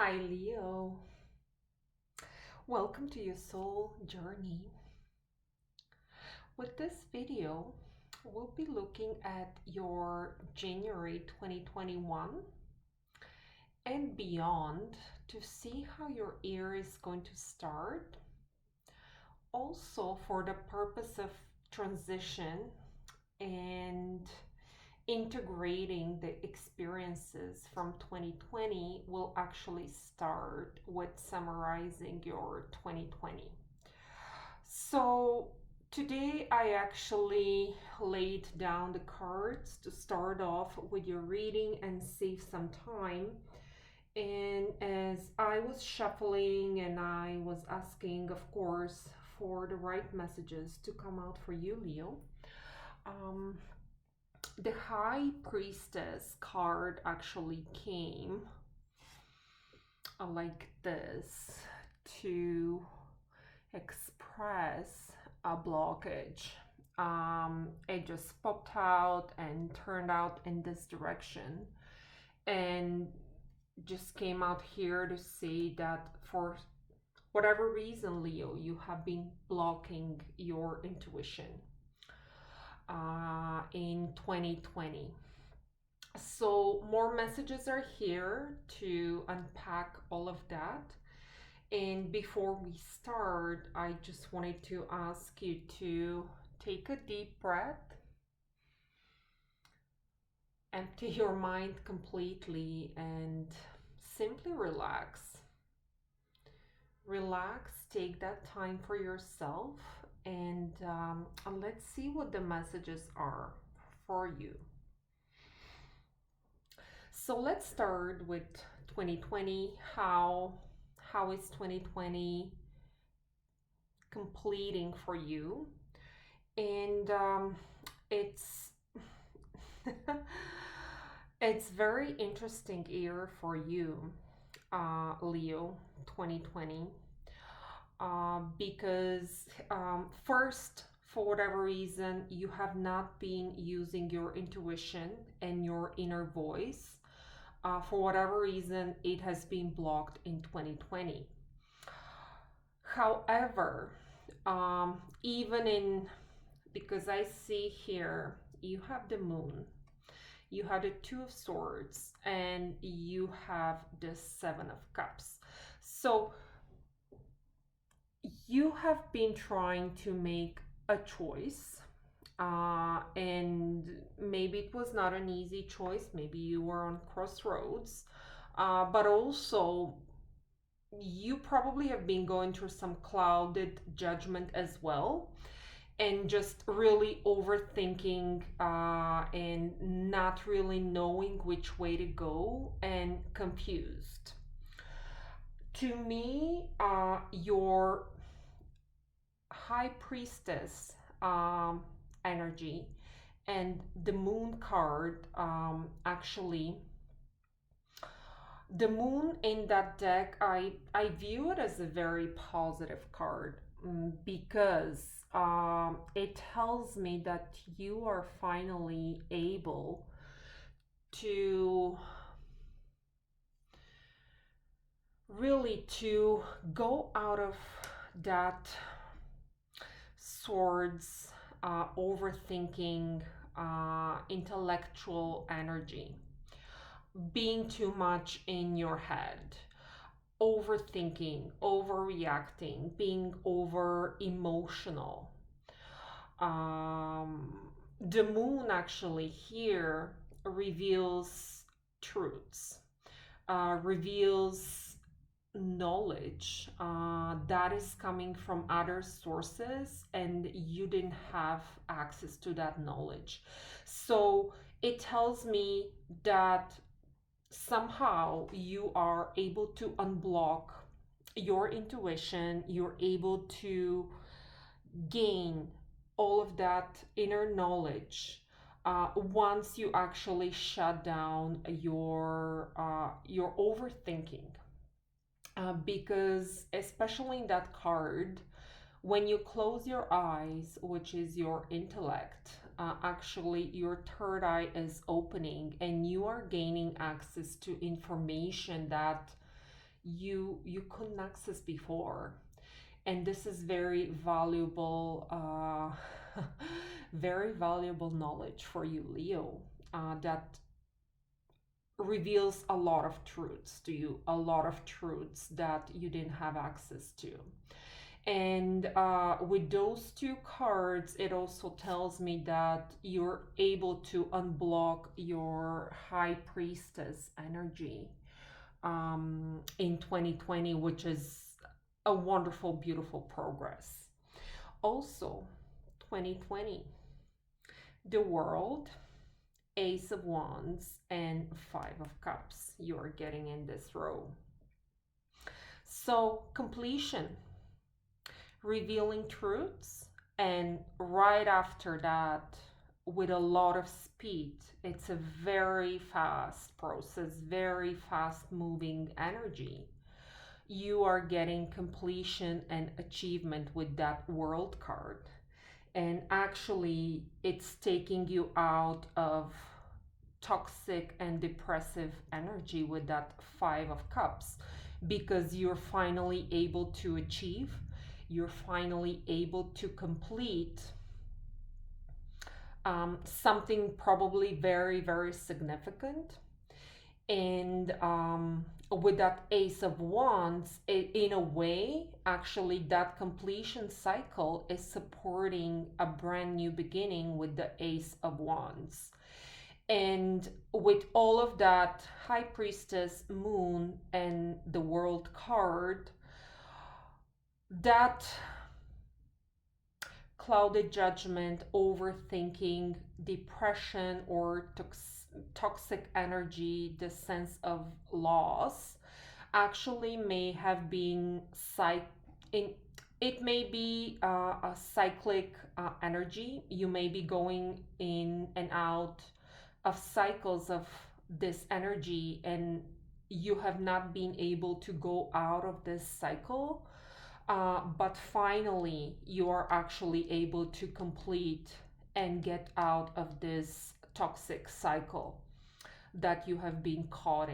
Hi Leo, welcome to your soul journey. With this video, we'll be looking at your January 2021 and beyond to see how your year is going to start. Also, for the purpose of transition and integrating the experiences from 2020, will actually start with summarizing your 2020. So today I actually laid down the cards to start off with your reading and save some time. And as I was shuffling and I was asking, of course, for the right messages to come out for you, Leo, um, the High Priestess card actually came like this to express a blockage. It just popped out and turned out in this direction and just came out here to say that for whatever reason, Leo, you have been blocking your intuition in 2020. So more messages are here to unpack all of that. And before we start, I just wanted to ask you to take a deep breath, empty your mind completely, and simply relax. Relax, take that time for yourself, and let's see what the messages are for you. So let's start with 2020. How is 2020 completing for you? And it's it's very interesting year for you, Leo, 2020, because first, for whatever reason, you have not been using your intuition and your inner voice. For whatever reason, it has been blocked in 2020. However, even in, because I see here, you have the moon, you have the Two of Swords, and you have the Seven of Cups. So you have been trying to make a choice, and maybe it was not an easy choice. Maybe you were on crossroads, but also you probably have been going through some clouded judgment as well, and just really overthinking and not really knowing which way to go and confused. To me, your High Priestess energy and the Moon card, actually, the moon in that deck, I view it as a very positive card, because it tells me that you are finally able to really to go out of that swords, overthinking, intellectual energy, being too much in your head, overthinking, overreacting, being over emotional. The moon actually here reveals truths, reveals knowledge that is coming from other sources, and you didn't have access to that knowledge. So it tells me that somehow you are able to unblock your intuition, you're able to gain all of that inner knowledge once you actually shut down your overthinking. Because especially in that card, when you close your eyes, which is your intellect, actually your third eye is opening and you are gaining access to information that you couldn't access before. And this is very valuable, very valuable knowledge for you, Leo, that reveals a lot of truths to you, a lot of truths that you didn't have access to. And with those two cards, it also tells me that you're able to unblock your high priestess energy in 2020, which is a wonderful, beautiful progress. Also, 2020, the world, Ace of Wands, and Five of Cups. You are getting in this row. So, completion, revealing truths, and right after that, with a lot of speed, it's a very fast process, very fast moving energy. You are getting completion and achievement with that world card. And actually, it's taking you out of toxic and depressive energy with that Five of Cups, because you're finally able to achieve, you're finally able to complete something probably very, very significant. And with that Ace of Wands, in a way, actually, that completion cycle is supporting a brand new beginning with the Ace of Wands. And with all of that High Priestess, Moon, and the World card, that clouded judgment, overthinking, depression, or toxic energy, the sense of loss, actually may have been in it may be a cyclic energy. You may be going in and out of cycles of this energy, and you have not been able to go out of this cycle, but finally you are actually able to complete and get out of this toxic cycle that you have been caught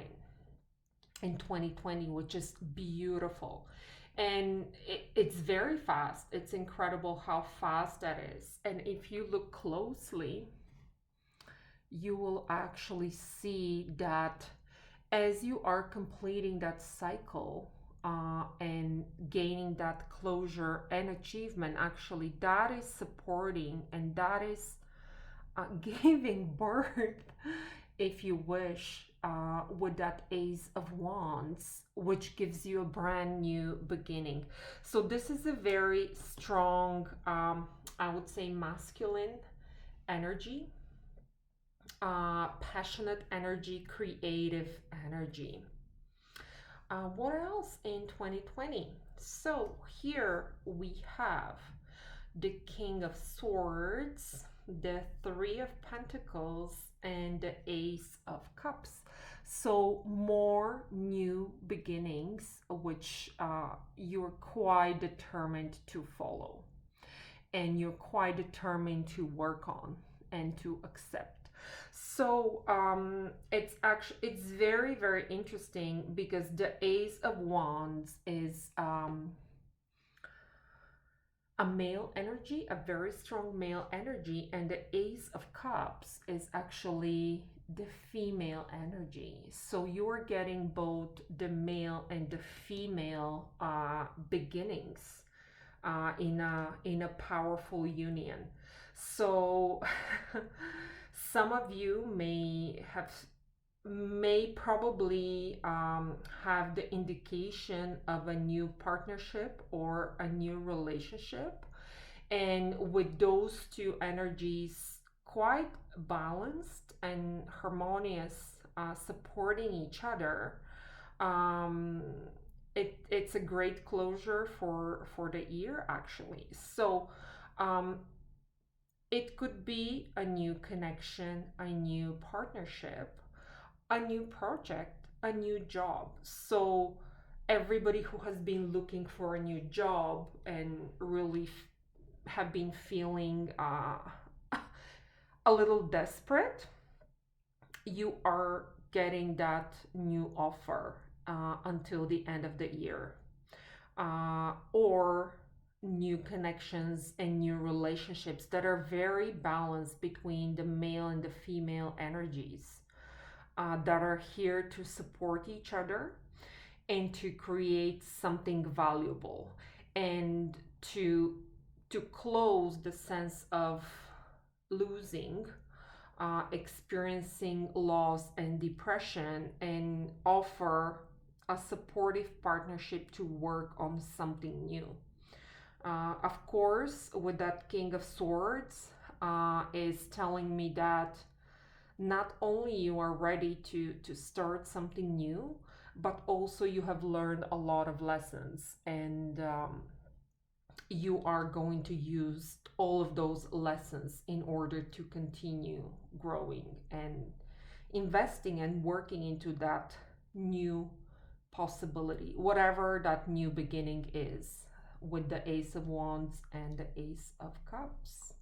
in 2020, which is beautiful. And it's very fast. It's incredible how fast that is. And if you look closely, you will actually see that as you are completing that cycle and gaining that closure and achievement, actually, that is supporting and that is giving birth, if you wish, with that Ace of Wands, which gives you a brand new beginning. So, this is a very strong, I would say, masculine energy, passionate energy, creative energy. What else in 2020? So, here we have the King of Swords, the Three of Pentacles, and the Ace of Cups. So more new beginnings, which you're quite determined to follow, and you're quite determined to work on and to accept. So it's very, very interesting, because the Ace of Wands is a male energy, a very strong male energy, and the Ace of Cups is actually the female energy. So you're getting both the male and the female beginnings in a powerful union. So some of you may probably have the indication of a new partnership or a new relationship. And with those two energies quite balanced and harmonious, supporting each other, um, it's a great closure for the year, actually. So it could be a new connection, a new partnership, a new project, a new job. So everybody who has been looking for a new job and really have been feeling a little desperate, you are getting that new offer, until the end of the year, or new connections and new relationships that are very balanced between the male and the female energies, that are here to support each other and to create something valuable, and to close the sense of losing, experiencing loss and depression, and offer a supportive partnership to work on something new. Of course, with that King of Swords, is telling me that not only you are ready to start something new, but also you have learned a lot of lessons, and you are going to use all of those lessons in order to continue growing and investing and working into that new possibility, whatever that new beginning is, with the Ace of Wands and the Ace of Cups.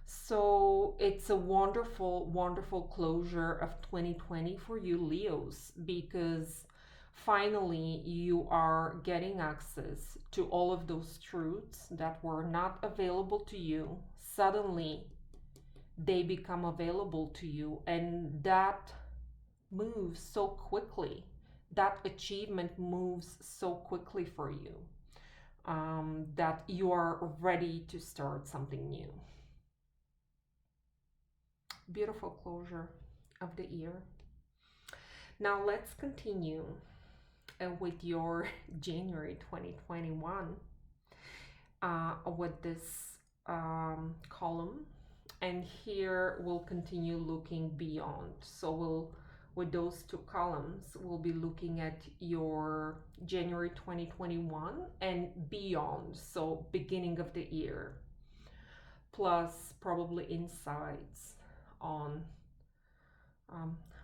So it's a wonderful, wonderful closure of 2020 for you, Leos, because finally you are getting access to all of those truths that were not available to you. Suddenly they become available to you, and that moves so quickly. That achievement moves so quickly for you, that you are ready to start something new. Beautiful closure of the year. Now let's continue with your January 2021, with this column, and here we'll continue looking beyond. So with those two columns, we'll be looking at your January 2021 and beyond, so beginning of the year, plus probably insights on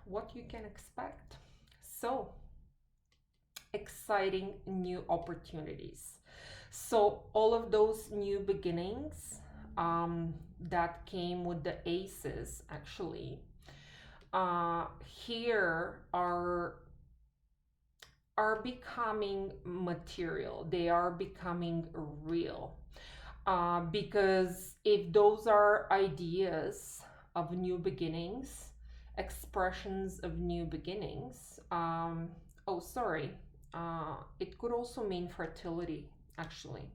what you can expect. So, exciting new opportunities. So, all of those new beginnings, that came with the aces, actually, here are becoming material. They are becoming real. Because if those are ideas of new beginnings, expressions of new beginnings, oh, sorry, it could also mean fertility, actually,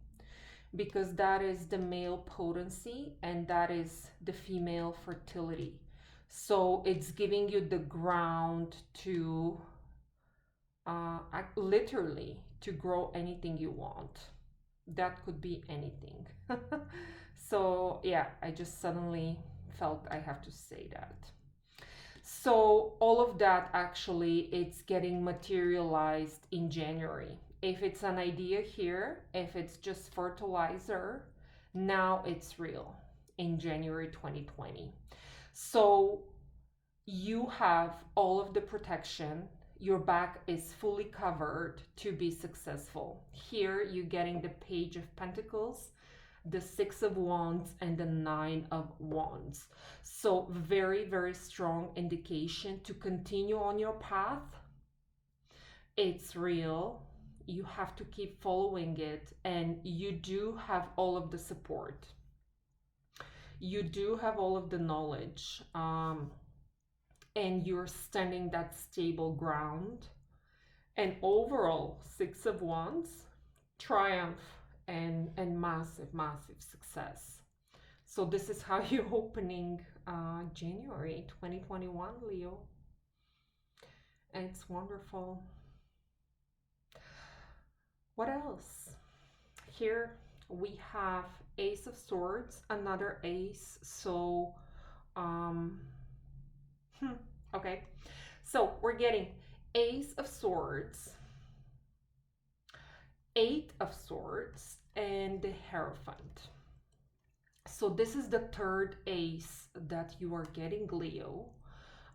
because that is the male potency and that is the female fertility. So it's giving you the ground to literally to grow anything you want. That could be anything. So yeah, I just suddenly felt I have to say that. So all of that, actually, it's getting materialized in January. If it's an idea here, if it's just fertilizer, now it's real in January 2020. So you have all of the protection. Your back is fully covered to be successful. Here you're getting the Page of Pentacles, the Six of Wands, and the Nine of Wands. So very, very strong indication to continue on your path. It's real. You have to keep following it, and you do have all of the support. You do have all of the knowledge, and you're standing that stable ground. And overall, Six of Wands, triumph and massive, massive success. So this is how you're opening January 2021, Leo. And it's wonderful. What else? Here we have Ace of Swords, another ace. So, okay. So we're getting Ace of Swords, Eight of Swords, and the Hierophant. So this is the third ace that you are getting, Leo.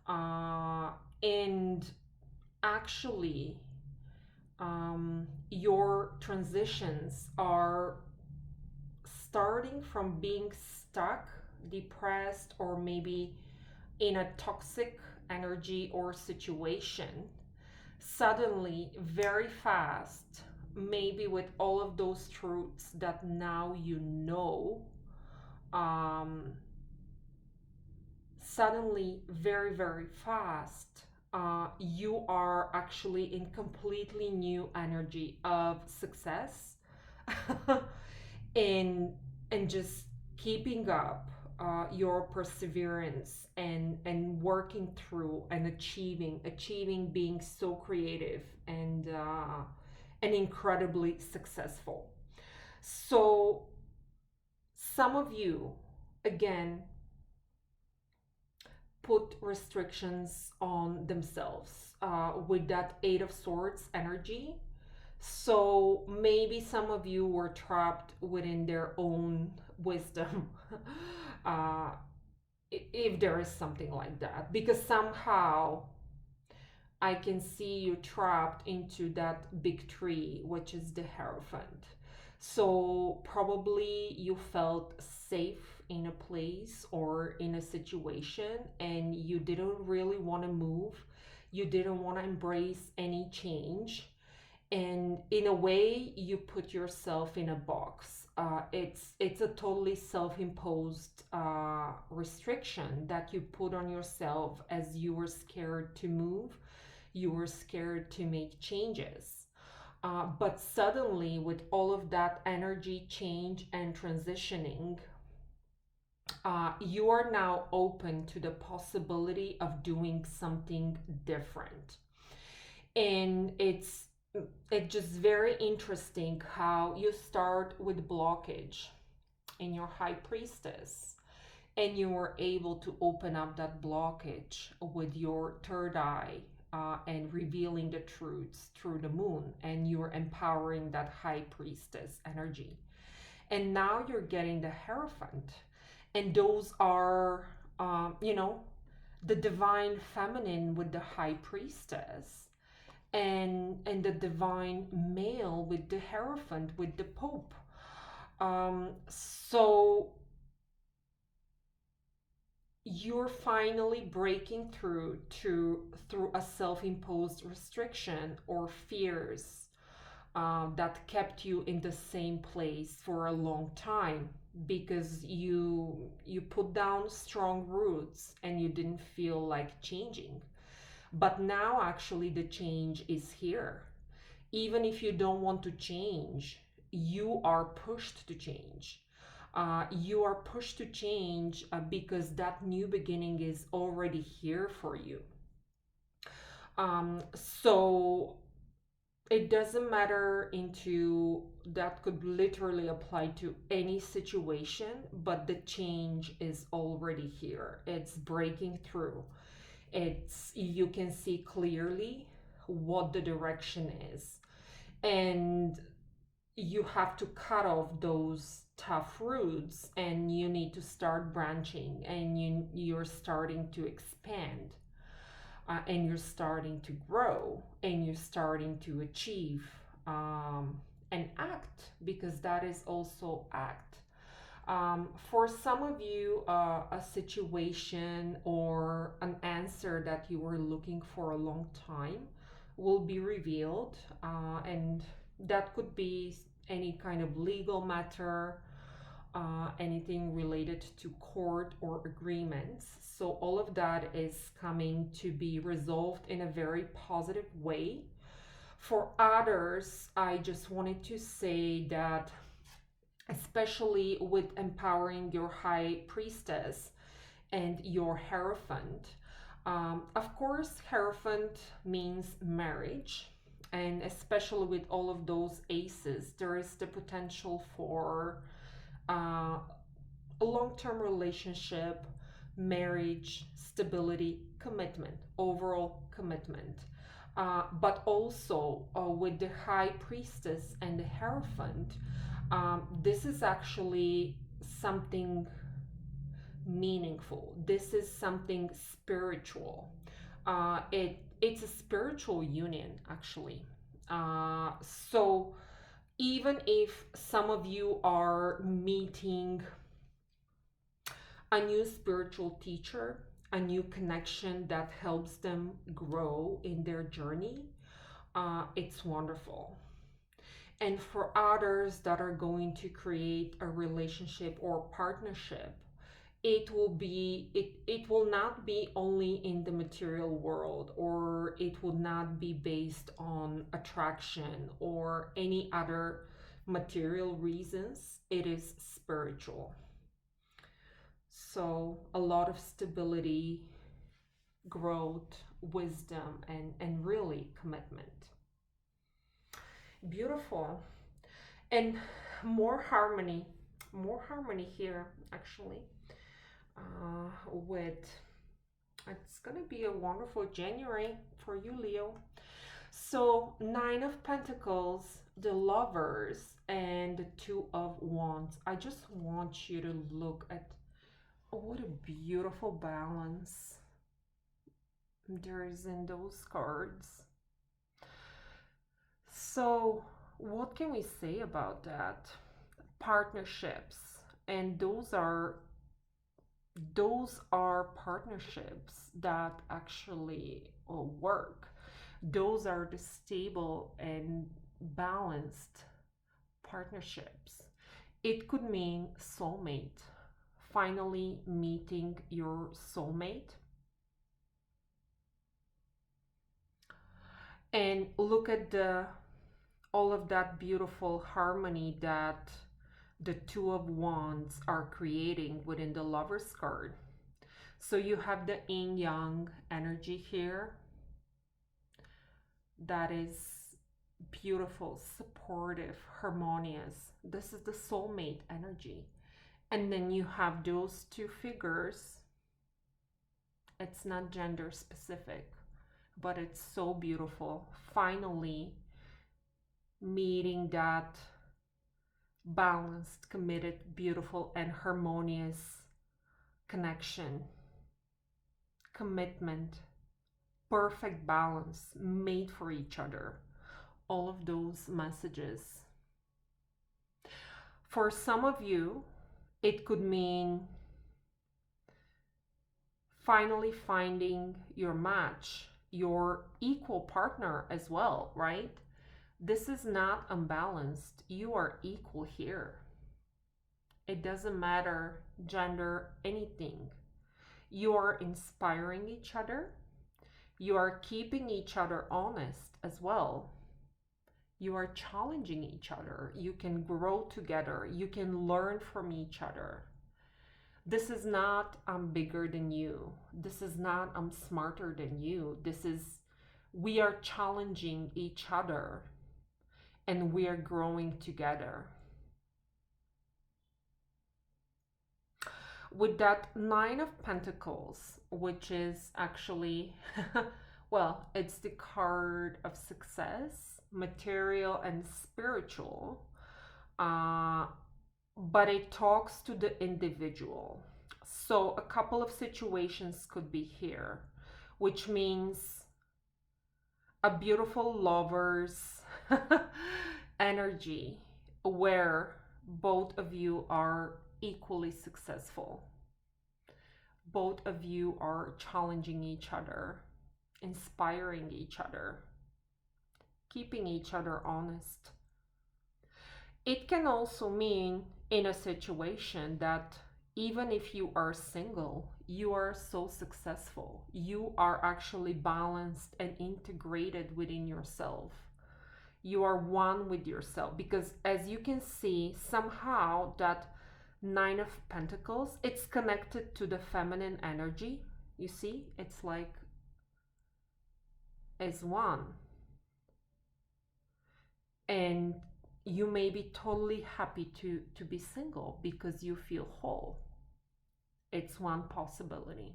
And actually, your transitions are starting from being stuck, depressed, or maybe in a toxic energy or situation, Suddenly, very fast, maybe with all of those truths that now you know, um, suddenly, very, very fast, you are actually in completely new energy of success and just keeping up your perseverance and working through and achieving being so creative and incredibly successful. So some of you, again, put restrictions on themselves with that Eight of Swords energy. So maybe some of you were trapped within their own wisdom, uh, if there is something like that, because somehow I can see you trapped into that big tree, which is the Hierophant. So probably you felt safe in a place or in a situation and you didn't really want to move. You didn't want to embrace any change. And in a way, you put yourself in a box. It's a totally self-imposed restriction that you put on yourself as you were scared to move, you were scared to make changes. But suddenly, with all of that energy change and transitioning, you are now open to the possibility of doing something different. And it's just very interesting how you start with blockage in your high priestess and you were able to open up that blockage with your third eye and revealing the truths through the moon, and you're empowering that high priestess energy. And now you're getting the Hierophant, and those are, you know, the divine feminine with the high priestess, and the divine male with the Hierophant with the Pope. So you're finally breaking through a self-imposed restriction or fears that kept you in the same place for a long time because you put down strong roots and you didn't feel like changing. But now actually the change is here. Even if you don't want to change, you are pushed to change. You are pushed to change because that new beginning is already here for you. So it doesn't matter into that could literally apply to any situation, but the change is already here. It's breaking through. It's you can see clearly what the direction is. And you have to cut off those tough roots and you need to start branching and you're starting to expand and you're starting to grow and you're starting to achieve and act, because that is also act. For some of you, a situation or an answer that you were looking for a long time will be revealed, and that could be any kind of legal matter, anything related to court or agreements. So, all of that is coming to be resolved in a very positive way. For others, I just wanted to say that, especially with empowering your high priestess and your Hierophant. Of course, Hierophant means marriage, and especially with all of those aces, there is the potential for uh, a long term relationship, marriage, stability, commitment, overall commitment. But also with the High Priestess and the Hierophant, this is actually something meaningful. This is something spiritual. It's a spiritual union, actually. So even if some of you are meeting a new spiritual teacher, a new connection that helps them grow in their journey, it's wonderful. And for others that are going to create a relationship or partnership, it will not be only in the material world, or it will not be based on attraction or any other material reasons. It is spiritual. So a lot of stability, growth, wisdom, and really commitment. Beautiful. And more harmony, more harmony here actually, with it's gonna be a wonderful January for you, Leo. So, Nine of Pentacles, the Lovers, and the Two of Wands. I just want you to look at what a beautiful balance there is in those cards. So, what can we say about that? Partnerships, and those are partnerships that actually work. Those are the stable and balanced partnerships. It could mean soulmate, finally meeting your soulmate. And look at the all of that beautiful harmony that the Two of Wands are creating within the Lover's card. So you have the yin yang energy here that is beautiful, supportive, harmonious. This is the soulmate energy. And then you have those two figures. It's not gender specific, but it's so beautiful. Finally, meeting that balanced, committed, beautiful, and harmonious connection, commitment, perfect balance, made for each other. All of those messages. For some of you, it could mean finally finding your match, your equal partner as well, right? This is not unbalanced. You are equal here. It doesn't matter gender, anything. You are inspiring each other. You are keeping each other honest as well. You are challenging each other. You can grow together. You can learn from each other. This is not I'm bigger than you. This is not I'm smarter than you. This is we are challenging each other and we are growing together. With that Nine of Pentacles, which is actually, well, it's the card of success, material and spiritual, but it talks to the individual. So a couple of situations could be here, which means a beautiful lover's energy where both of you are equally successful. Both of you are challenging each other, inspiring each other, keeping each other honest. It can also mean in a situation that even if you are single, you are so successful. You are actually balanced and integrated within yourself. You are one with yourself, because as you can see, somehow that Nine of Pentacles, it's connected to the feminine energy. You see, it's like as one. And you may be totally happy to be single because you feel whole. It's one possibility.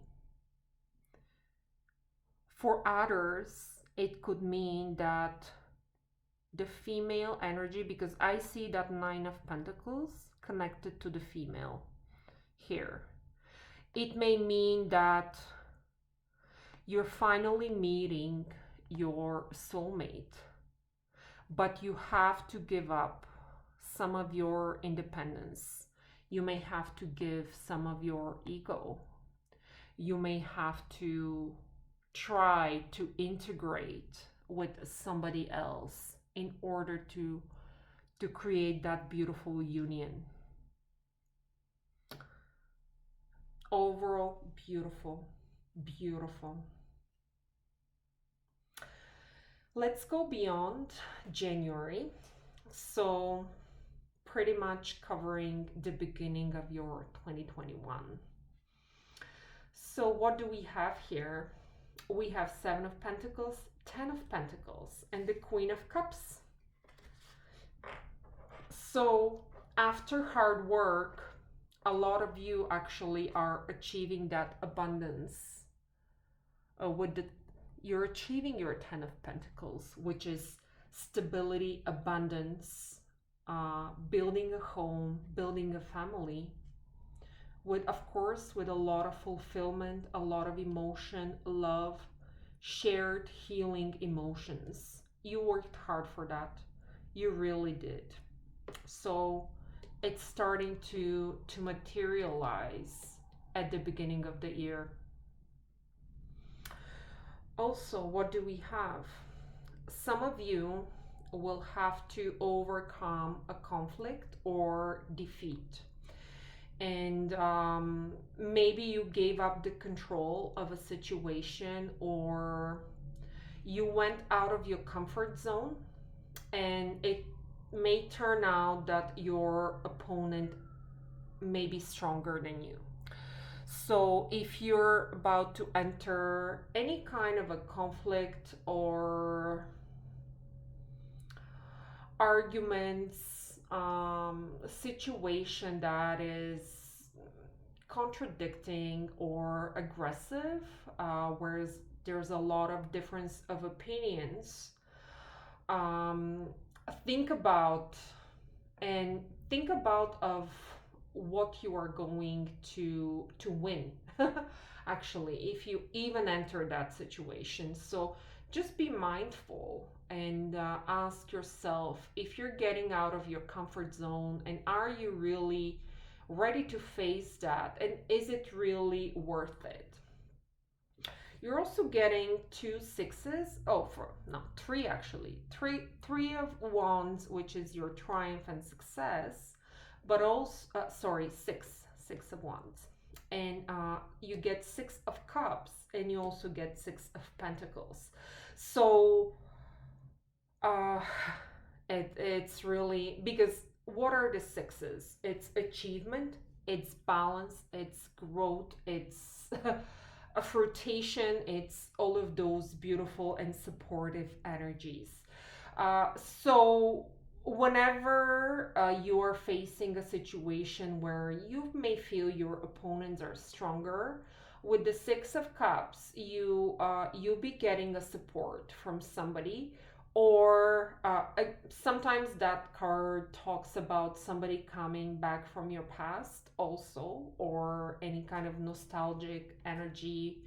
For others, it could mean that the female energy, because I see that Nine of Pentacles connected to the female here. It may mean that you're finally meeting your soulmate, but you have to give up some of your independence. You may have to give some of your ego. You may have to try to integrate with somebody else in order to create that beautiful union. Overall, beautiful, beautiful. Let's go beyond January. So, pretty much covering the beginning of your 2021. So, what do we have here? We have Seven of Pentacles, Ten of Pentacles, and the Queen of Cups. So, after hard work, a lot of you actually are achieving that abundance with the you're achieving your Ten of Pentacles, which is stability, abundance, building a home, building a family, with, of course, with a lot of fulfillment, a lot of emotion, love, shared healing emotions. You worked hard for that. You really did. So it's starting to materialize at the beginning of the year. Also, what do we have? Some of you will have to overcome a conflict or defeat. And maybe you gave up the control of a situation, or you went out of your comfort zone, and it may turn out that your opponent may be stronger than you. So, if you're about to enter any kind of a conflict or arguments, situation that is contradicting or aggressive, whereas there's a lot of difference of opinions, um, think about and think about of what you are going to win actually, if you even enter that situation. So just be mindful and ask yourself if you're getting out of your comfort zone, and are you really ready to face that, and is it really worth it? You're also getting two sixes. Oh, for no, three actually. Three of wands, which is your triumph and success, but also sorry, six of wands, and you get six of cups, and you also get six of pentacles. So uh, it's really because what are the sixes? It's achievement, it's balance, it's growth, it's a fruition, it's all of those beautiful and supportive energies. So, whenever you are facing a situation where you may feel your opponents are stronger, with the Six of Cups, you'll be getting a support from somebody, or sometimes that card talks about somebody coming back from your past also, or any kind of nostalgic energy,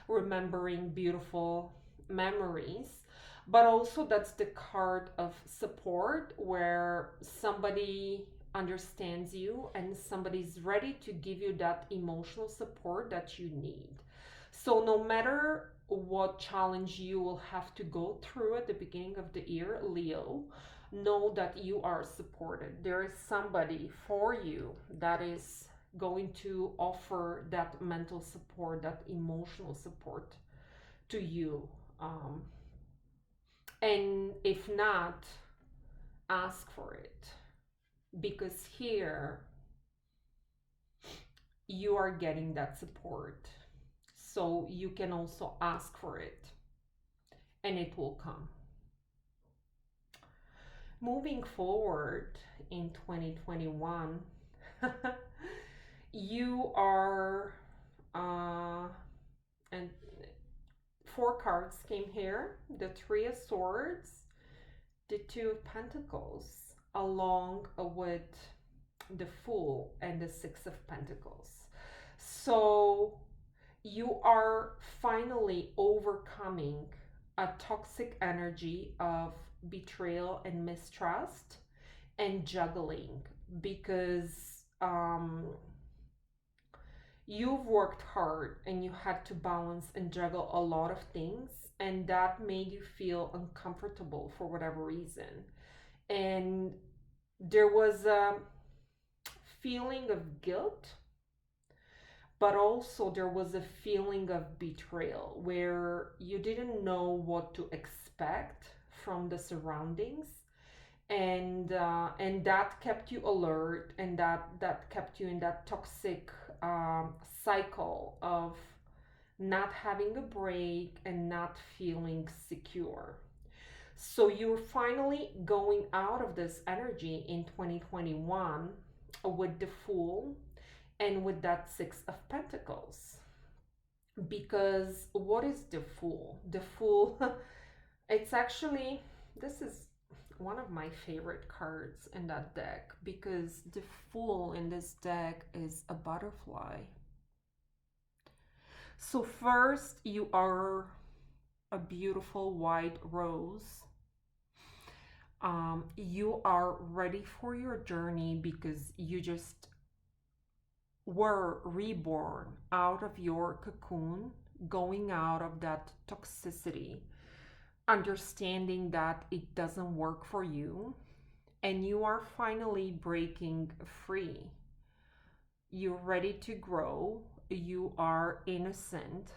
remembering beautiful memories. But also that's the card of support, where somebody understands you and somebody's ready to give you that emotional support that you need. So no matter what challenge you will have to go through at the beginning of the year, Leo, know that you are supported. There is somebody for you that is going to offer that mental support, that emotional support to you. Um, and if not, ask for it, because here you are getting that support. So you can also ask for it, and it will come. Moving forward in 2021, you are, and four cards came here: the Three of Swords, the Two of Pentacles, along with the Fool and the Six of Pentacles. So you are finally overcoming a toxic energy of betrayal and mistrust and juggling, because You've worked hard and you had to balance and juggle a lot of things, and that made you feel uncomfortable for whatever reason. And there was a feeling of guilt, but also there was a feeling of betrayal where you didn't know what to expect from the surroundings, and that kept you alert, and that kept you in that toxic cycle of not having a break and not feeling secure. So you're finally going out of this energy in 2021 with the Fool and with that Six of Pentacles. Because what is the Fool? The Fool, it's actually, this is one of my favorite cards in that deck, because the Fool in this deck is a butterfly. So first, you are a beautiful white rose. You are ready for your journey because you just were reborn out of your cocoon, going out of that toxicity, understanding that it doesn't work for you, and you are finally breaking free. You're ready to grow. You are innocent.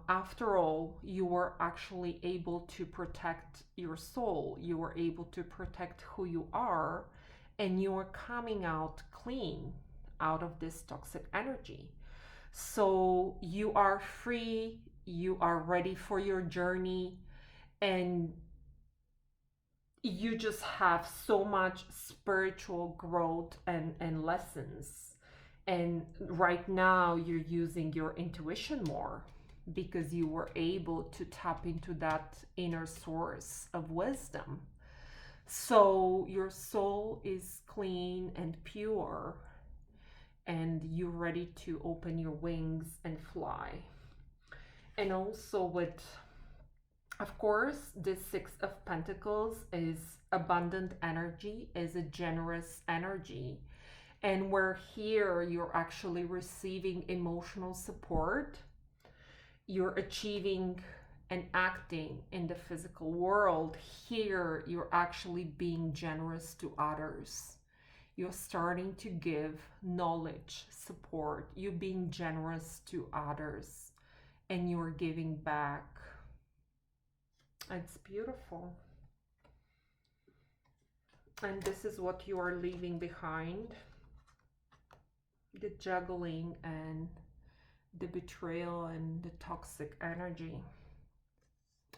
After all, you were actually able to protect your soul. You were able to protect who you are, and you are coming out clean out of this toxic energy. So you are free, you are ready for your journey, and you just have so much spiritual growth and lessons. And right now, you're using your intuition more because you were able to tap into that inner source of wisdom. So your soul is clean and pure, and you're ready to open your wings and fly. And also, with, of course, this Six of Pentacles is abundant energy, is a generous energy. And where here you're actually receiving emotional support, you're achieving and acting in the physical world. Here you're actually being generous to others. You're starting to give knowledge, support. You're being generous to others, and you're giving back. It's beautiful. And this is what you are leaving behind. The juggling and the betrayal and the toxic energy.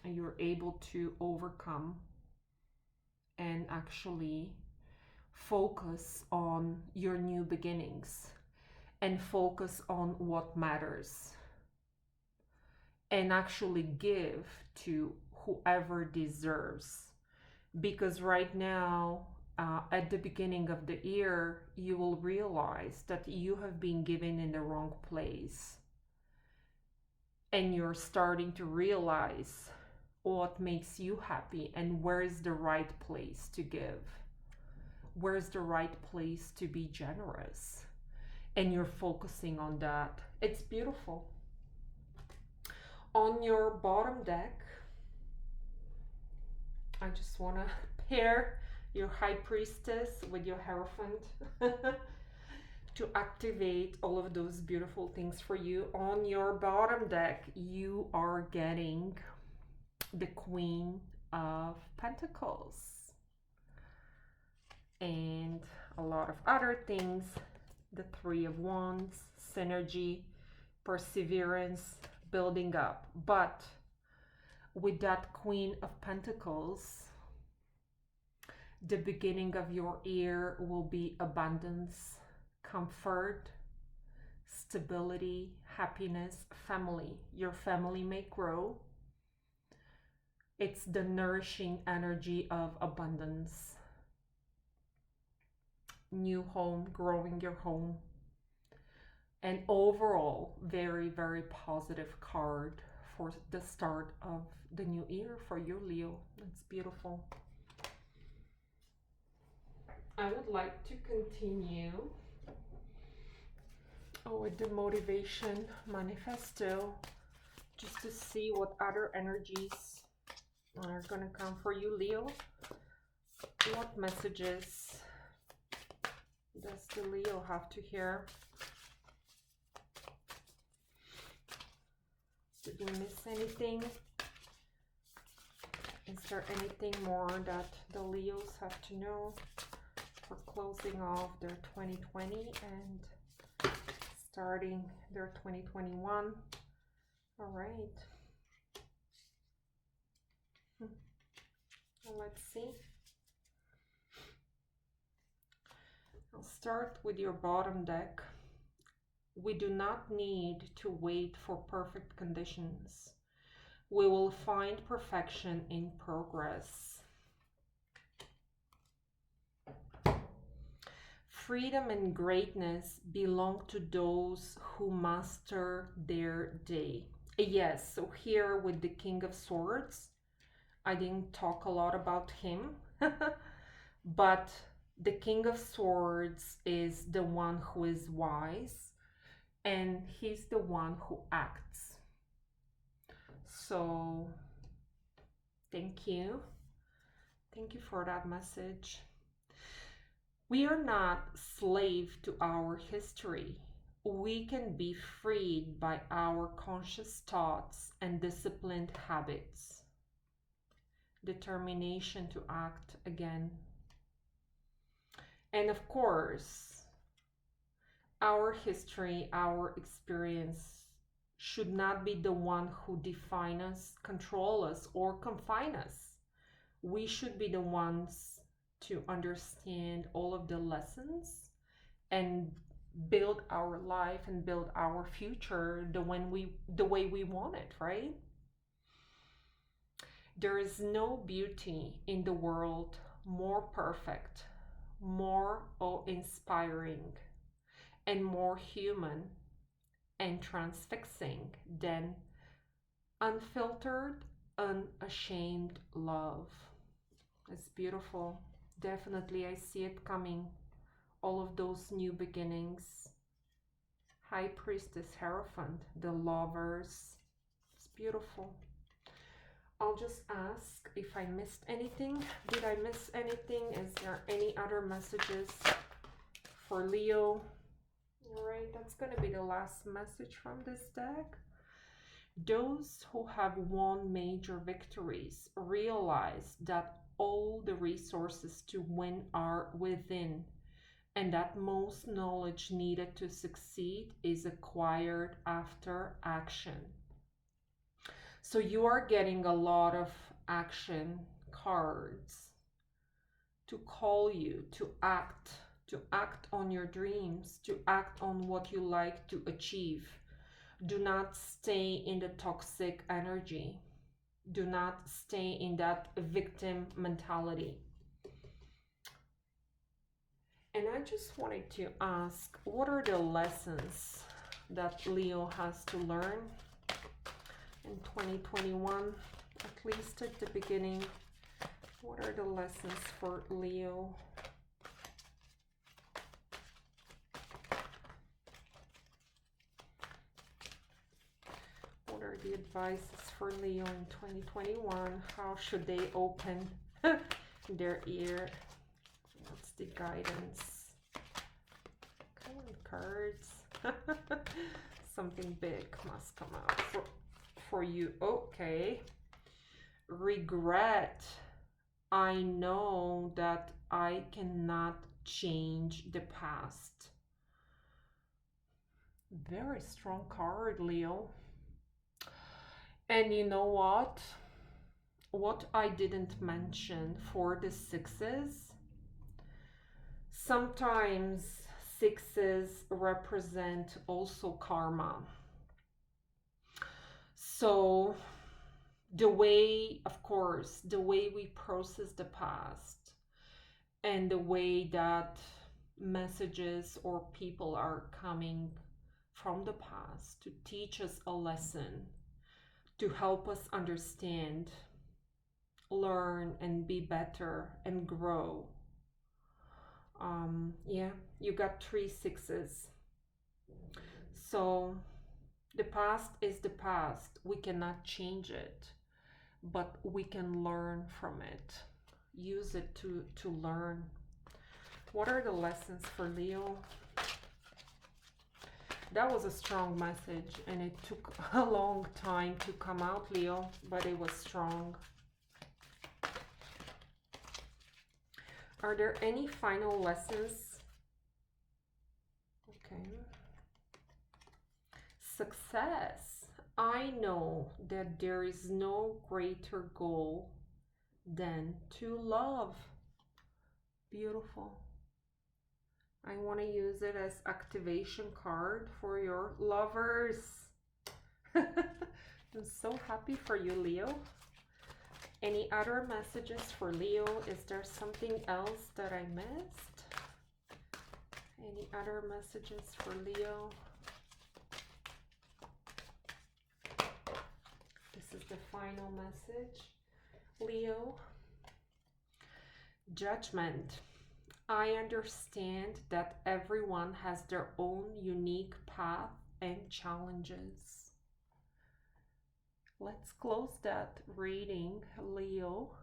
And you're able to overcome and actually focus on your new beginnings and focus on what matters, and actually give to whoever deserves. Because right now, at the beginning of the year, you will realize that you have been given in the wrong place. And you're starting to realize what makes you happy and where is the right place to give. Where's the right place to be generous? And you're focusing on that. It's beautiful. On your bottom deck, I just want to pair your High Priestess with your Hierophant to activate all of those beautiful things for you. On your bottom deck, you are getting the Queen of Pentacles and a lot of other things. The Three of Wands, synergy, perseverance, building up. But with that Queen of Pentacles, the beginning of your year will be abundance, comfort, stability, happiness, family. Your family may grow. It's the nourishing energy of abundance. New home, growing your home. And overall, very, very positive card for the start of the new year for you, Leo. It's beautiful. I would like to continue with the motivation manifesto, just to see what other energies are going to come for you, Leo. What messages does the Leo have to hear? Did we miss anything? Is there anything more that the Leos have to know for closing off their 2020 and starting their 2021? All right. Well, let's see. I'll start with your bottom deck. We do not need to wait for perfect conditions. We will find perfection in progress. Freedom and greatness belong to those who master their day. Yes, so here with the King of Swords, I didn't talk a lot about him, but the King of Swords is the one who is wise, and he's the one who acts. So thank you. Thank you for that message. We are not slave to our history. We can be freed by our conscious thoughts and disciplined habits. Determination to act again. And of course, our history, our experience should not be the one who define us, control us, or confine us. We should be the ones to understand all of the lessons and build our life and build our future the way we want it, right? There is no beauty in the world more perfect, more awe-inspiring, and more human and transfixing than unfiltered, unashamed love. It's beautiful. Definitely, I see it coming. All of those new beginnings. High Priestess Hierophant, the lovers. It's beautiful. I'll just ask if I missed anything. Did I miss anything? Is there any other messages for Leo? All right, that's going to be the last message from this deck. Those who have won major victories realize that all the resources to win are within, and that most knowledge needed to succeed is acquired after action. So you are getting a lot of action cards to call you to act on your dreams, to act on what you like to achieve. Do not stay in the toxic energy. Do not stay in that victim mentality. And I just wanted to ask, what are the lessons that Leo has to learn in 2021, at least at the beginning? What are the lessons for Leo? What are the advices for Leo in 2021? How should they open their ear? What's the guidance? Come on, cards. Something big must come out for you. Okay. Regret. I know that I cannot change the past. Very strong card, Leo. And you know what? What I didn't mention for the sixes, sometimes sixes represent also karma. So the way, of course, the way we process the past and the way that messages or people are coming from the past to teach us a lesson, to help us understand, learn, and be better and grow. Yeah, you got 3 sixes. So the past is the past. We cannot change it, but we can learn from it. Use it to learn. What are the lessons for Leo? That was a strong message, and it took a long time to come out, Leo, but it was strong. Are there any final lessons? Okay. Success. I know that there is no greater goal than to love. Beautiful. I want to use it as activation card for your lovers. I'm so happy for you, Leo. Any other messages for Leo? Is there something else that I missed? Any other messages for Leo? This is the final message. Leo. Judgment. I understand that everyone has their own unique path and challenges. Let's close that reading, Leo.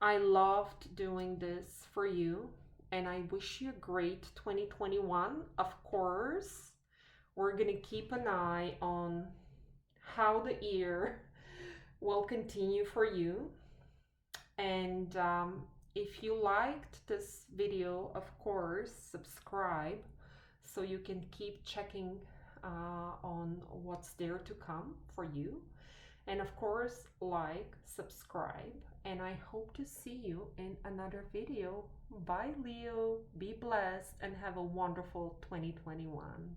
I loved doing this for you, and I wish you a great 2021. Of course, we're going to keep an eye on how the year will continue for you. And if you liked this video, of course, subscribe so you can keep checking on what's there to come for you. And of course, like, subscribe, and I hope to see you in another video. Bye, Leo. Be blessed and have a wonderful 2021.